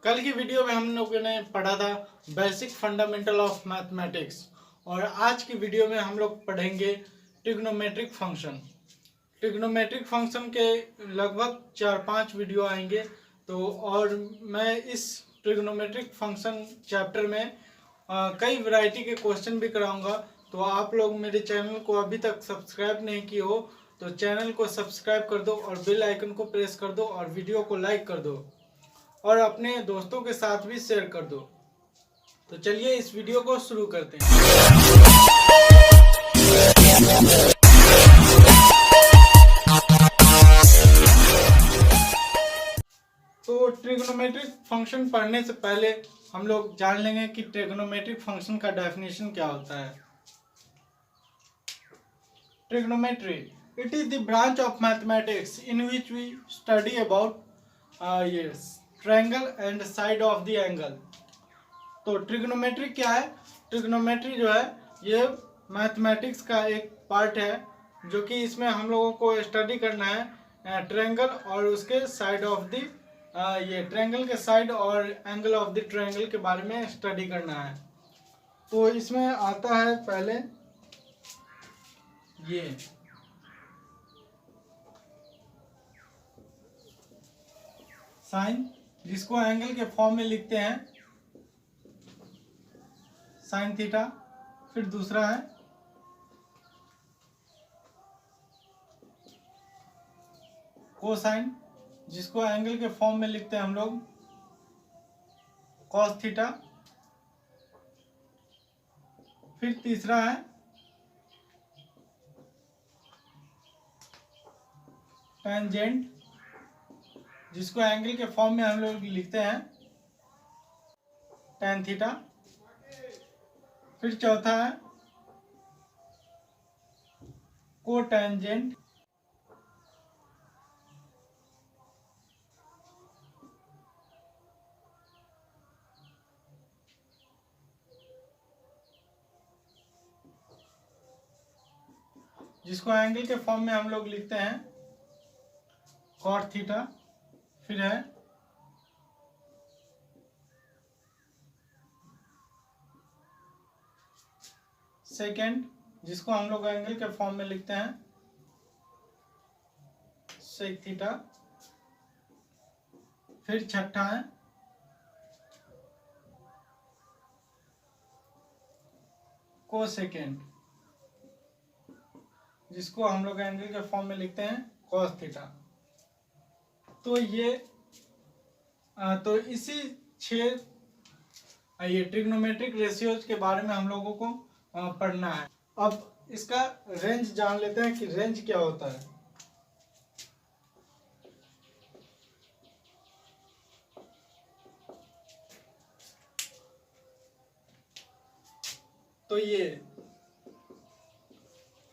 कल की वीडियो में हम लोगों ने पढ़ा था बेसिक फंडामेंटल ऑफ मैथमेटिक्स और आज की वीडियो में हम लोग पढ़ेंगे ट्रिग्नोमेट्रिक फंक्शन। ट्रिग्नोमेट्रिक फंक्शन के लगभग 4-5 वीडियो आएंगे। तो और मैं इस ट्रिग्नोमेट्रिक फंक्शन चैप्टर में कई वैरायटी के क्वेश्चन भी कराऊंगा। तो आप लोग मेरे चैनल को अभी तक सब्सक्राइब नहीं किए हो तो चैनल को सब्सक्राइब कर दो और बेल आइकन को प्रेस कर दो और वीडियो को लाइक कर दो और अपने दोस्तों के साथ भी शेयर कर दो। तो चलिए इस वीडियो को शुरू करते हैं। तो ट्रिग्नोमेट्रिक फंक्शन पढ़ने से पहले हम लोग जान लेंगे कि ट्रिग्नोमेट्रिक फंक्शन का डेफिनेशन क्या होता है। Trigonometry it is the branch of mathematics in which we study about triangle and side of the angle. तो ट्रिग्नोमेट्री क्या है? ट्रिग्नोमेट्री जो है ये मैथमेटिक्स का एक पार्ट है जो कि इसमें हम लोगों को स्टडी करना है ट्रायंगल और उसके साइड ऑफ द ये ट्रायंगल के साइड और एंगल ऑफ द ट्रायंगल के बारे में स्टडी करना है। तो इसमें आता है पहले ये साइन, जिसको एंगल के फॉर्म में लिखते हैं साइन थीटा। फिर दूसरा है कोसाइन, जिसको एंगल के फॉर्म में लिखते हैं हम लोग कॉस थीटा। फिर तीसरा है टेंजेंट, जिसको एंगल के फॉर्म में हम लोग लिखते हैं टेन थीटा। फिर चौथा है कोटेंजेंट, जिसको एंगल के फॉर्म में हम लोग लिखते हैं कॉट थीटा। फिर है सेकेंड, जिसको हम लोग एंगल के फॉर्म में लिखते हैं सेक थीटा। फिर छठा है कोसेकेंड, जिसको हम लोग एंगल के फॉर्म में लिखते हैं कॉस थीटा। तो ये तो इसी 6 ये ट्रिग्नोमेट्रिक रेशियोज के बारे में हम लोगों को पढ़ना है। अब इसका रेंज जान लेते हैं कि रेंज क्या होता है। तो ये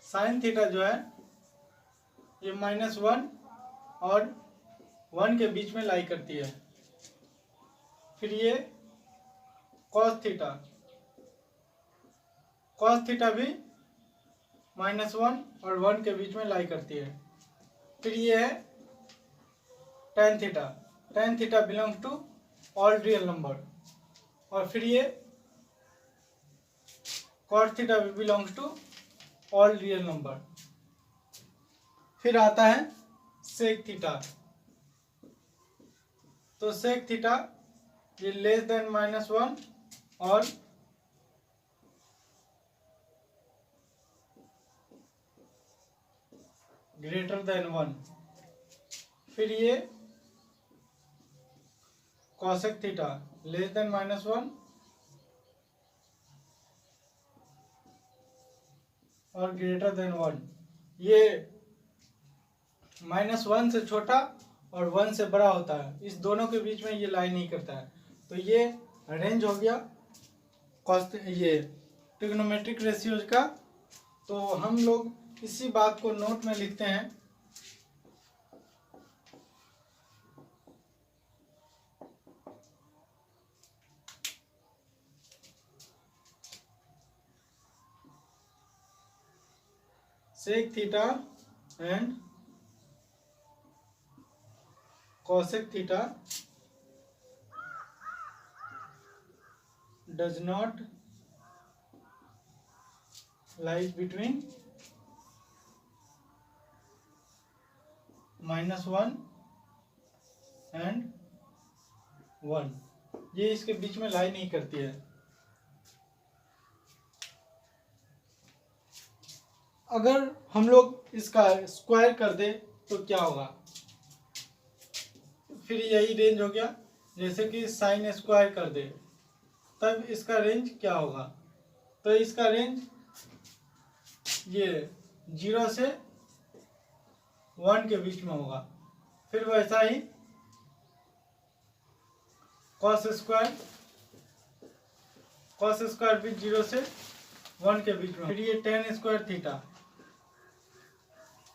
साइन थीटा जो है ये -1 और 1 के बीच में लाई करती है। फिर ये कॉस थीटा भी -1 और 1 के बीच में लाई करती है। फिर ये है tan theta belongs to all real number. और फिर ये कॉट थीटा भी belongs to all real number. फिर आता है सेक थीटा। तो सेक थीटा ये लेस देन -1 और ग्रेटर देन 1। फिर ये कॉसेक थीटा लेस देन -1 और ग्रेटर देन 1। ये -1 से छोटा और 1 से बड़ा होता है, इस दोनों के बीच में ये लाई नहीं करता है। तो ये रेंज हो गया ये ट्रिग्नोमेट्रिक रेशियोज का। तो हम लोग इसी बात को नोट में लिखते हैं sec theta and cosec theta does not lies between -1 and 1, ये इसके बीच में लाई नहीं करती है। अगर हम लोग इसका स्क्वायर कर दे तो क्या होगा, फिर यही रेंज हो गया। जैसे कि साइन स्क्वायर कर दे तब इसका रेंज क्या होगा, तो इसका रेंज ये 0 से 1 के बीच में होगा। फिर वैसा ही कॉस स्क्वायर भी 0 से 1 के बीच में। फिर ये ten square theta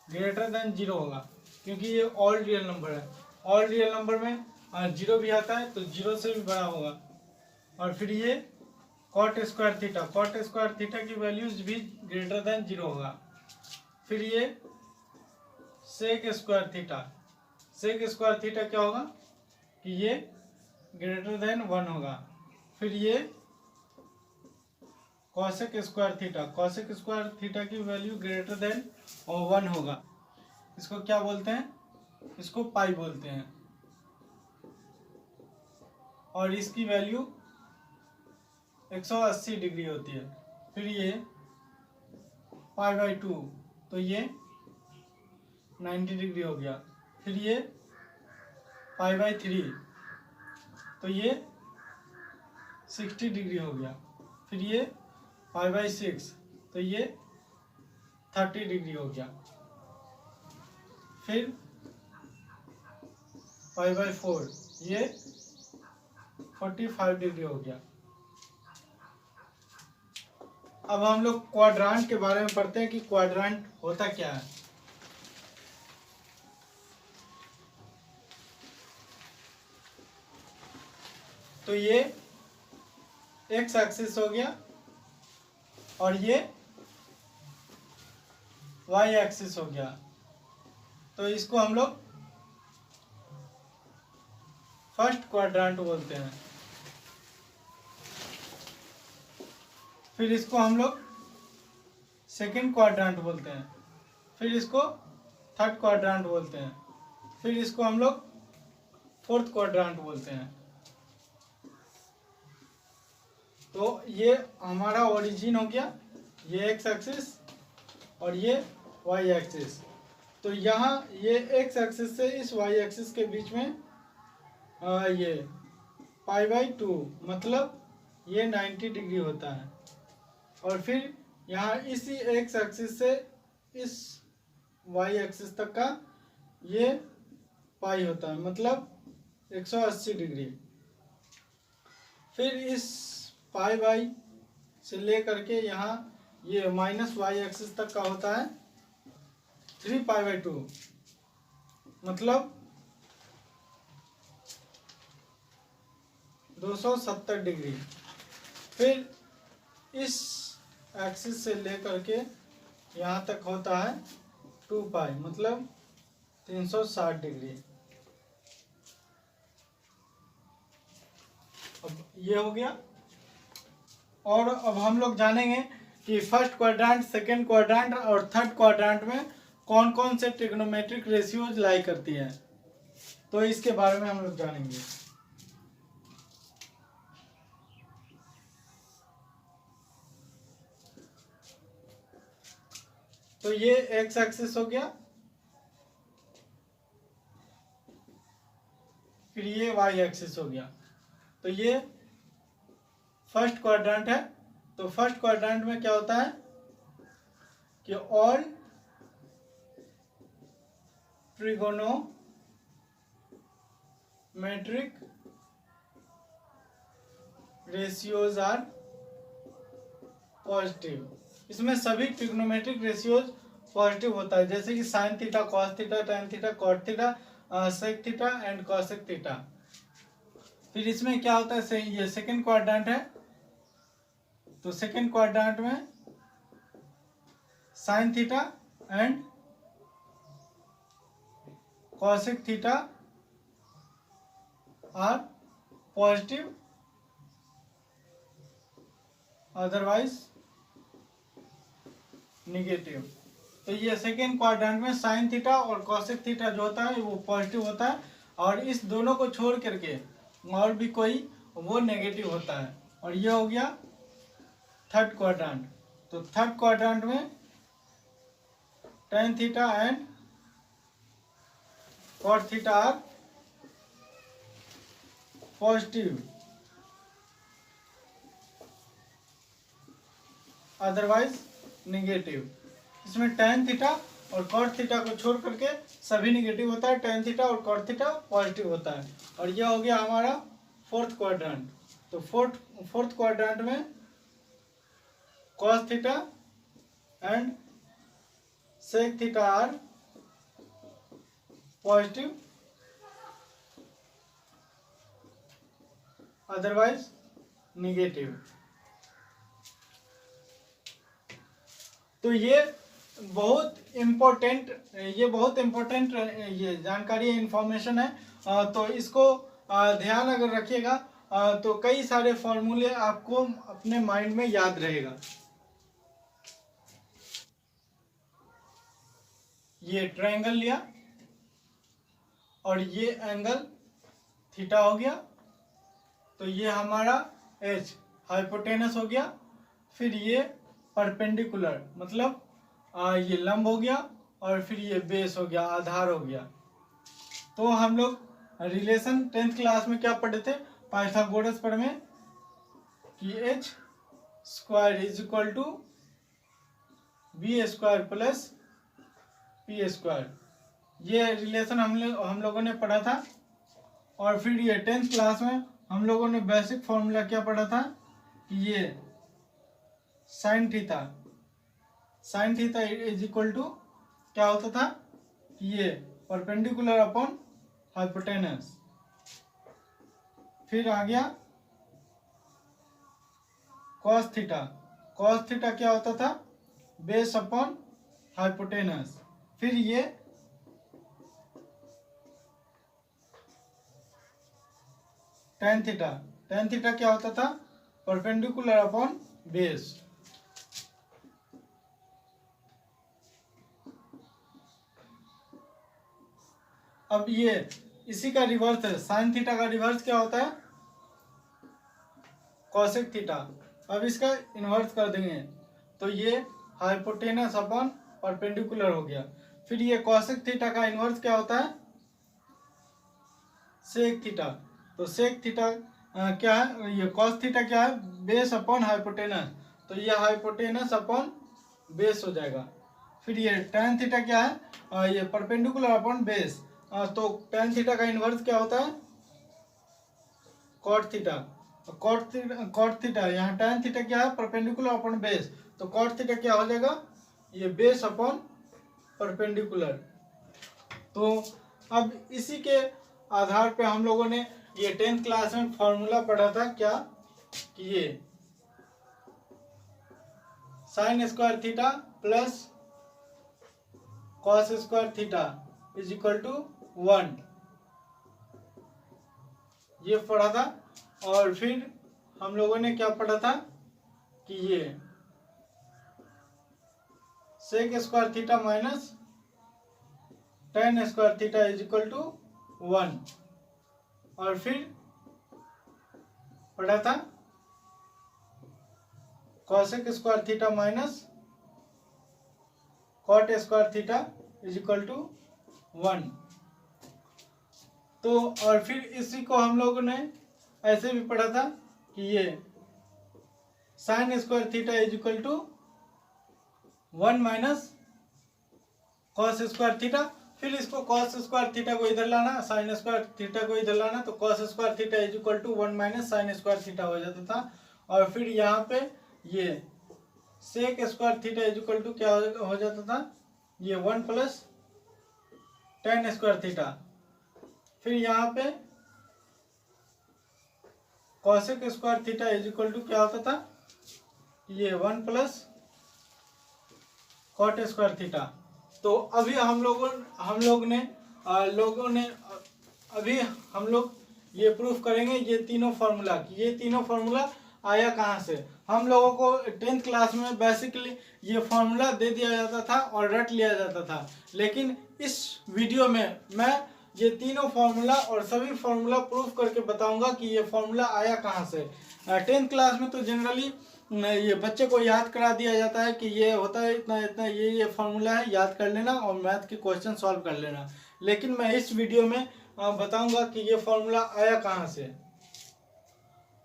greater than 0 होगा, क्योंकि ये ऑल रियल नंबर है। ऑल रियल नंबर में 0 भी आता है तो 0 से भी बड़ा होगा। और फिर ये कॉट स्क्वायर थीटा की वैल्यूज भी ग्रेटर देन 0 होगा। फिर ये सेक स्क्वायर थीटा क्या होगा कि ये ग्रेटर देन 1 होगा। फिर ये कॉसेक स्क्वायर थीटा की वैल्यू ग्रेटर देन 1 होगा। इसको क्या बोलते हैं, इसको पाई बोलते हैं। और इसकी वैल्यू 180 डिग्री होती है। फिर ये π/2 तो ये 90 डिग्री हो गया। फिर ये π/3 तो ये 60 डिग्री हो गया। फिर ये π/6 तो ये 30 डिग्री हो गया। फिर π/4 ये 45 डिग्री हो गया। अब हम लोग क्वाड्रांट के बारे में पढ़ते हैं कि क्वाड्रांट होता क्या है। तो ये एक्स एक्सिस हो गया और ये वाई एक्सिस हो गया। तो इसको हम लोग फर्स्ट क्वाड्रांट बोलते हैं। फिर इसको हम लोग सेकंड क्वाड्रांट बोलते हैं। फिर इसको थर्ड क्वाड्रांट बोलते हैं। फिर इसको हम लोग फोर्थ क्वाड्रांट बोलते हैं। तो ये हमारा ओरिजिन हो गया, ये एक्स एक्सिस और ये वाई एक्सिस। तो यहाँ ये एक्स एक्सिस से इस वाई एक्सिस के बीच में ये π/2 मतलब ये 90 डिग्री होता है। और फिर यहाँ इसी एक्स एक्सिस से इस वाई एक्सिस तक का ये पाई होता है, मतलब 180 डिग्री। फिर इस π/y से ले करके यहाँ ये -y एक्सिस तक का होता है 3π/2 मतलब 270 डिग्री। फिर इस एक्सिस से ले करके यहाँ तक होता है 2π मतलब 360 डिग्री। अब ये हो गया। और अब हम लोग जानेंगे कि फर्स्ट क्वाड्रांट, सेकंड क्वाड्रांट और थर्ड क्वाड्रांट में कौन कौन से ट्रिग्नोमेट्रिक रेशियोज लाई करती है। तो इसके बारे में हम लोग जानेंगे। तो ये एक्स एक्सिस हो गया, फिर ये वाई एक्सिस हो गया। तो ये फर्स्ट क्वाड्रांट है। तो फर्स्ट क्वाड्रांट में क्या होता है कि all trigonometric ratios are positive. इसमें सभी ट्रिग्नोमेट्रिक रेशियोज पॉजिटिव होता है, जैसे कि sine theta, cos theta, tan theta, cot theta, sec theta and cosec theta. फिर इसमें क्या होता है, ये सेकंड क्वाड्रांट है। तो सेकंड क्वाड्रांट में sine theta and cosec theta are positive otherwise negative. तो ये सेकेंड क्वाड्रेंट में साइन थीटा और कॉसेक थीटा जो होता है वो पॉजिटिव होता है, और इस दोनों को छोड़ करके और भी कोई वो नेगेटिव होता है। और ये हो गया थर्ड क्वाड्रेंट। तो थर्ड क्वाड्रेंट में tan theta and cot theta are positive, otherwise negative. इसमें tan थीटा और cot थीटा को छोड़ करके सभी निगेटिव होता है, tan थीटा और cot थीटा पॉजिटिव होता है। और यह हो गया हमारा फोर्थ क्वाड्रेंट। तो फोर्थ क्वाड्रेंट में cos theta and sec theta are positive, otherwise negative. तो ये बहुत इम्पोर्टेंट ये जानकारी इंफॉर्मेशन है। तो इसको ध्यान अगर रखिएगा तो कई सारे फॉर्मूले आपको अपने माइंड में याद रहेगा। ये ट्रायंगल लिया और ये एंगल थीटा हो गया, तो ये हमारा एच हाइपोटेनस हो गया। फिर ये परपेंडिकुलर मतलब ये लंब हो गया, और फिर ये बेस हो गया, आधार हो गया। तो हम लोग रिलेशन 10th क्लास में क्या पढ़े थे, पाइथागोरस पर में कि H square is equal to B square plus P square, ये रिलेशन हम लोगों ने पढ़ा था। और फिर ये 10th क्लास में हम लोगों ने बेसिक फॉर्मूला क्या पढ़ा था कि ये sine theta is equal to क्या होता था कि ये परपेंडिकुलर अपॉन हाइपोटेनस। फिर आ गया कॉस थीटा क्या होता था, बेस अपॉन हाइपोटेनस। फिर ये tan थीटा क्या होता था, परपेंडिकुलर अपॉन बेस। अब ये इसी का रिवर्स है, साइन थीटा का रिवर्स क्या होता है, कॉसेक थीटा। अब इसका इन्वर्स कर देंगे तो ये हाइपोटेनस अपॉन परपेंडिकुलर हो गया। फिर ये कॉसेक थीटा का इन्वर्स क्या होता है, सेक थीटा। तो सेक थीटा क्या है, ये कॉस थीटा क्या है, बेस अपॉन हाइपोटेनस, तो ये हाइपोटेनस अपॉन बेस हो जाएगा। फिर ये tan थीटा क्या है, ये परपेंडिकुलर अपॉन बेस, तो tan थीटा का इन्वर्स क्या होता है, cot थीटा। cot थीटा यहाँ tan थीटा क्या है, परपेंडिकुलर अपॉन बेस, तो cot थीटा क्या हो जाएगा, ये बेस अपॉन परपेंडिकुलर। तो अब इसी के आधार पे हम लोगों ने ये 10th क्लास में फॉर्मूला पढ़ा था क्या कि ये sine square theta plus cos square theta is equal to 1, ये पढ़ा था। और फिर हम लोगों ने क्या पढ़ा था कि ये sec square theta minus tan square theta is equal to 1, और फिर पढ़ा था cosec square theta minus cot square theta is equal to 1। तो और फिर इसी को हम लोगों ने ऐसे भी पढ़ा था कि ये sine square theta is equal to 1 minus cos square theta. फिर इसको कॉस स्क्वायर थीटा को इधर लाना, साइन स्क्वायर थीटा को इधर लाना, तो cos square theta is equal to 1 minus sine square theta हो जाता था। और फिर यहाँ पे ये sec square theta is equal to क्या हो जाता था, ये 1 प्लस tan स्क्वायर थीटा। फिर यहाँ पे cosec square theta is equal to क्या होता था, ये 1 प्लस कॉट स्क्वायर थीटा। तो अभी हम लोग ये प्रूफ करेंगे ये तीनों फार्मूला आया कहाँ से। हम लोगों को 10th क्लास में बेसिकली ये फॉर्मूला दे दिया जाता था और रट लिया जाता था, लेकिन इस वीडियो में मैं ये तीनों फार्मूला और सभी फार्मूला प्रूफ करके बताऊंगा कि ये फार्मूला आया कहाँ से। 10th क्लास में तो जनरली ये बच्चे को याद करा दिया जाता है कि ये होता है इतना इतना, ये फार्मूला है, याद कर लेना और मैथ के क्वेश्चन सॉल्व कर लेना। लेकिन मैं इस वीडियो में बताऊंगा कि ये फार्मूला आया कहाँ से।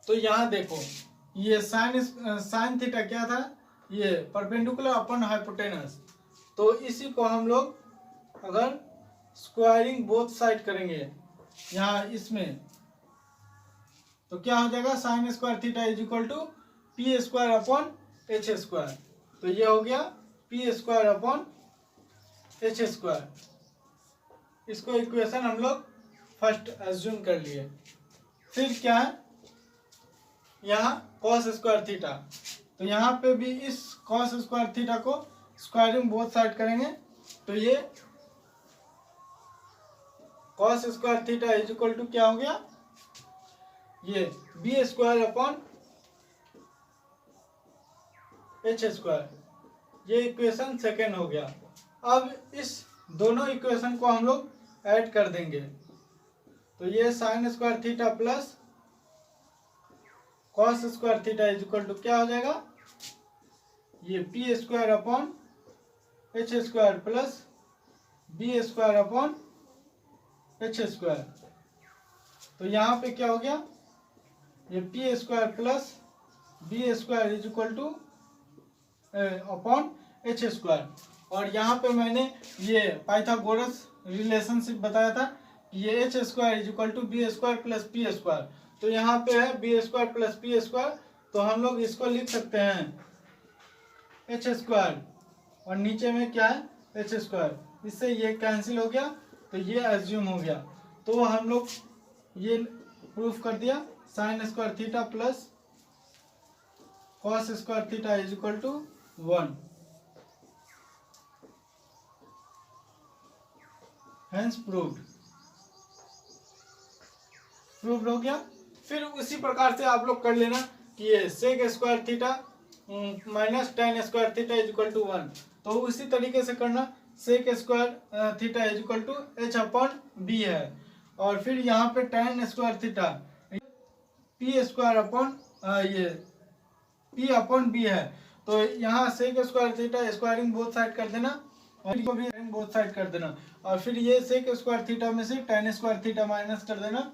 तो यहाँ देखो, ये साइन थीटा क्या था, ये परपेंडिकुलर अपॉन हाइपोटेनस। तो इसी को हम लोग अगर स्क्वायरिंग बोथ साइड करेंगे यहाँ इसमें, तो क्या हो जाएगा, sine square theta is equal to P square upon H square. तो ये हो गया P square upon H square. इसको इक्वेशन हम लोग फर्स्ट एज्यूम कर लिए। फिर क्या है, यहाँ कॉस स्क्वायर थीटा, तो यहाँ पे भी इस कॉस स्क्वायर थीटा को स्क्वायरिंग बोथ साइड करेंगे। तो ये cos square theta is equal to क्या हो गया, ये B square upon H square. ये इक्वेशन सेकेंड हो गया। अब इस दोनों इक्वेशन को हम लोग ऐड कर देंगे। तो ये sine square theta plus cos square theta is equal to क्या हो जाएगा, ये P square upon H square plus B square upon H square. तो यहाँ पे क्या हो गया, ये P square plus B square is equal to upon H square. और यहाँ पे मैंने ये पाइथागोरस रिलेशनशिप बताया था कि ये H square is equal to B square plus P square. तो यहाँ पे है B square plus P square, तो हम लोग इसको लिख सकते हैं एच स्क्वायर और नीचे में क्या है एच स्क्वायर। इससे ये कैंसिल हो गया, तो ये एज्यूम हो गया। तो हम लोग ये प्रूफ कर दिया, sine square theta plus cos square theta is equal to 1। Hence proved हो गया। फिर उसी प्रकार से आप लोग कर लेना कि ये sec square theta minus tan square theta is equal to 1। तो उसी तरीके से करना, sec square theta is equal to H upon B है, और फिर यहाँ पे tan square theta P square upon ये पी अपॉन बी है। तो यहाँ sec square theta squaring both side कर देना और इसको भी बोथ साइड कर देना, और फिर ये सेक स्क्वायर थीटा में से टेन स्क्वायर थीटा माइनस कर देना।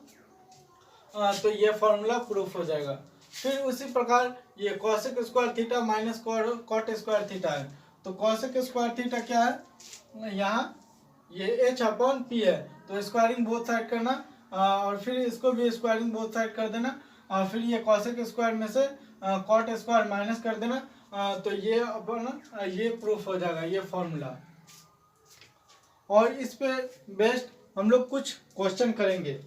तो ये फॉर्मूला प्रूफ हो जाएगा। फिर उसी प्रकार ये cosec square theta minus cot square theta है। तो कॉसेक स्क्वायर थीटा क्या है, यहाँ ये एच अपॉन पी है, तो स्क्वायरिंग बोथ साइड करना और फिर इसको भी स्क्वायरिंग बोथ साइड कर देना, और फिर ये कॉसेक स्क्वायर में से कॉट स्क्वायर माइनस कर देना। तो ये अपन ये प्रूफ हो जाएगा ये फॉर्मूला। और इस पे बेस्ड हम लोग कुछ क्वेश्चन करेंगे।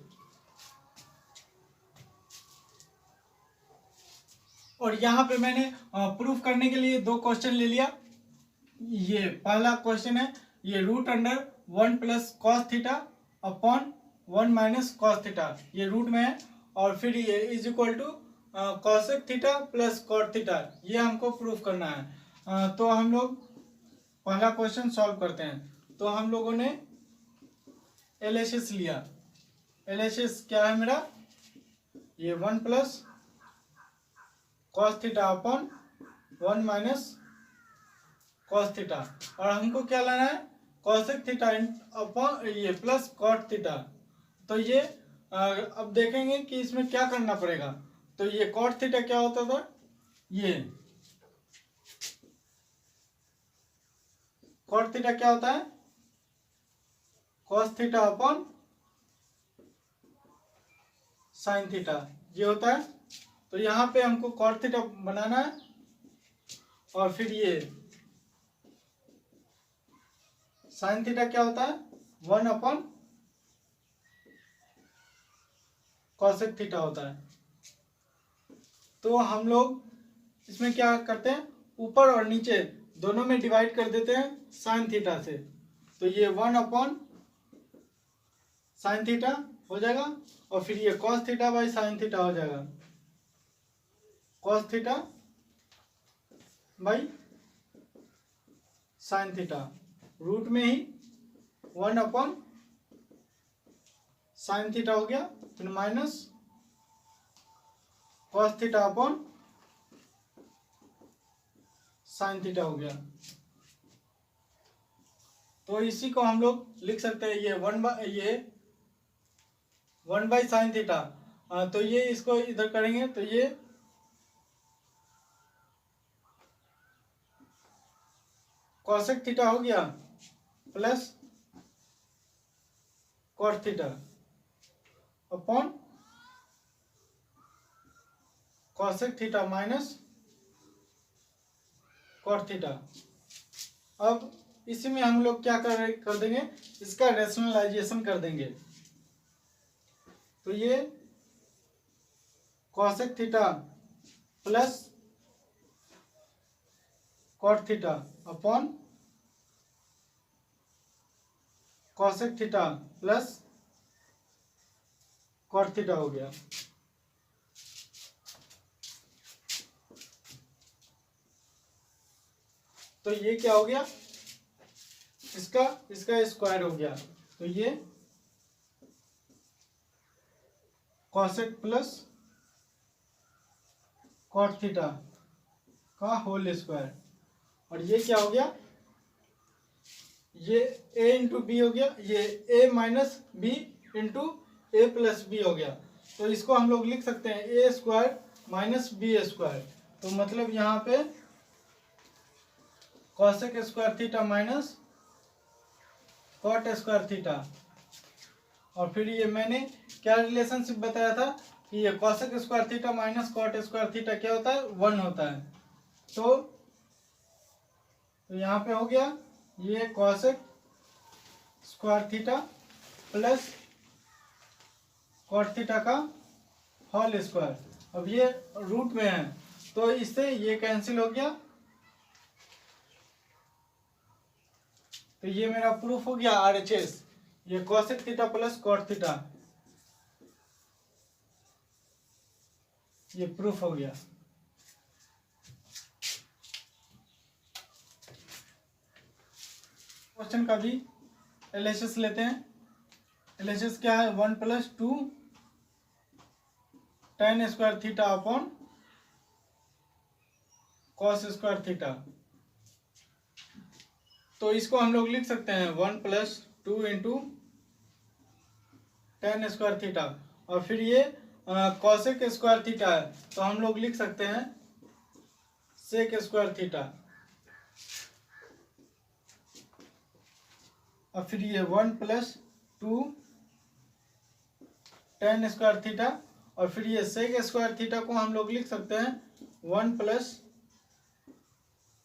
और यहाँ पे मैंने प्रूफ करने के लिए दो क्वेश्चन ले लिया। ये पहला क्वेश्चन है, ये root under 1 plus cos theta upon 1 minus cos theta, ये रूट में है, और फिर ये is equal to cosec theta plus cot theta, ये हमको प्रूफ करना है। तो हम लोग पहला क्वेश्चन सॉल्व करते हैं। तो हम लोगों ने एलएचएस लिया। एलएचएस क्या है मेरा, ये 1 plus cos theta upon 1 minus cos theta, और हमको क्या लाना है कॉसेक थीटा अपॉन ये प्लस कॉट थीटा। तो ये अब देखेंगे कि इसमें क्या करना पड़ेगा। तो ये कॉट थीटा क्या होता था, ये कॉट थीटा क्या होता है, cos theta upon sine theta, ये होता है। तो यहाँ पे हमको कॉट थीटा बनाना है, और फिर ये साइन थीटा क्या होता है 1 अपॉन कॉसेक थीटा होता है। तो हम लोग इसमें क्या करते हैं, ऊपर और नीचे दोनों में डिवाइड कर देते हैं साइन थीटा से। तो ये 1 अपॉन साइन थीटा हो जाएगा, और फिर ये cos theta by sine theta हो जाएगा, cos theta by sine theta, root में ही 1 अपॉन साइन थीटा हो गया, फिर minus cos theta upon sine theta हो गया। तो इसी को हम लोग लिख सकते हैं ये 1 बाई साइन थीटा। तो ये इसको इधर करेंगे तो ये कॉसेक थीटा हो गया plus cot theta upon cosec theta minus cot theta. अब इसी में हम लोग क्या कर देंगे, इसका रेशनलाइजेशन कर देंगे। तो ये cosec theta plus cot theta upon cosec theta plus cot theta हो गया। तो ये क्या हो गया, इसका स्क्वायर हो गया। तो ये कॉसेक प्लस कॉट थीटा का होल स्क्वायर। और ये क्या हो गया, ये a इंटू बी हो गया, ये a minus B into A plus B हो गया। तो इसको हम लोग लिख सकते हैं A square minus B square. तो मतलब यहाँ पे cosec square theta minus cot square theta. और फिर ये मैंने क्या रिलेशनशिप बताया था कि ये cosec square theta minus cot square theta क्या होता है, 1 होता है। तो यहाँ पे हो गया ये cosec square theta plus cot theta का होल स्क्वायर। अब ये रूट में है तो इससे ये कैंसिल हो गया। तो ये मेरा प्रूफ हो गया RHS, ये cosec theta plus cot theta, ये प्रूफ हो गया। क्वेश्चन का भी LHS लेते हैं। LHS क्या है, 1 plus 2 tan square theta upon cos square theta. तो इसको हम लोग लिख सकते हैं 1 plus 2 into tan square theta. और फिर ये कॉसेक स्क्वायर थीटा है तो हम लोग लिख सकते हैं सेक स्क्वायर थीटा। और फिर ये 1 प्लस 2 tan स्क्वायर थीटा। और फिर ये सेक स्क्वायर थीटा को हम लोग लिख सकते हैं 1 प्लस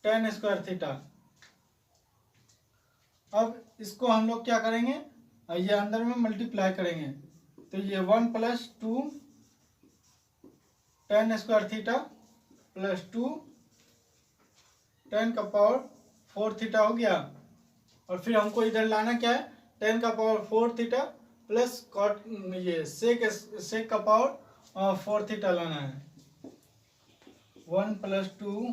tan स्क्वायर थीटा। अब इसको हम लोग क्या करेंगे, ये अंदर में मल्टीप्लाई करेंगे। तो ये 1 plus 2 tan square theta plus 2 tan का पावर 4 थीटा हो गया। और फिर हमको इधर लाना क्या है, tan का पावर 4 थीटा प्लस कॉट ये सेक का पावर 4 थीटा लाना है। 1 plus 2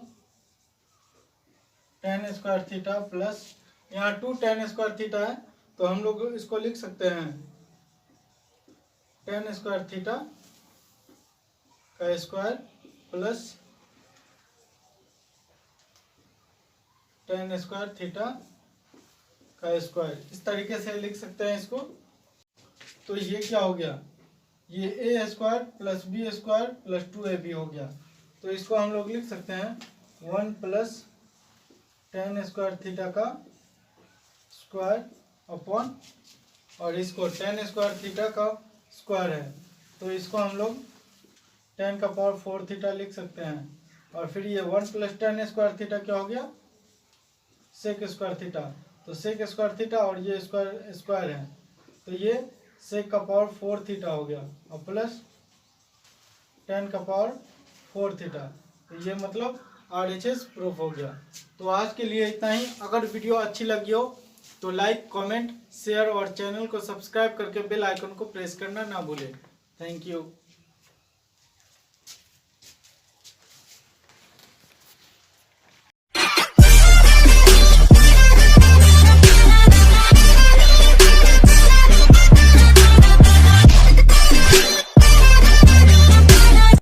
tan square theta plus यहाँ 2 tan स्क्वायर थीटा है तो हम लोग इसको लिख सकते हैं tan स्क्वायर थीटा का square plus tan square theta का स्क्वायर। इस तरीके से लिख सकते हैं इसको। तो ये क्या हो गया, ये A square plus B square plus 2ab हो गया। तो इसको हम लोग लिख सकते हैं 1 प्लस tan स्क्वायर थीटा का स्क्वायर अपॉन, और इसको tan स्क्वायर थीटा का स्क्वायर है तो इसको हम लोग tan का पावर 4 थीटा लिख सकते हैं। और फिर ये 1 प्लस tan स्क्वायर थीटा क्या हो गया, सेक स्क्वायर थीटा। तो सेक स्क्वायर थीटा और ये स्क्वायर है तो ये सेक का पावर 4 थीटा हो गया और प्लस tan का पावर 4 थीटा। तो ये मतलब RHS प्रूफ हो गया। तो आज के लिए इतना ही। अगर वीडियो अच्छी लगी हो तो लाइक, कमेंट, शेयर और चैनल को सब्सक्राइब करके बेल आइकन को प्रेस करना ना भूलें। Thank you.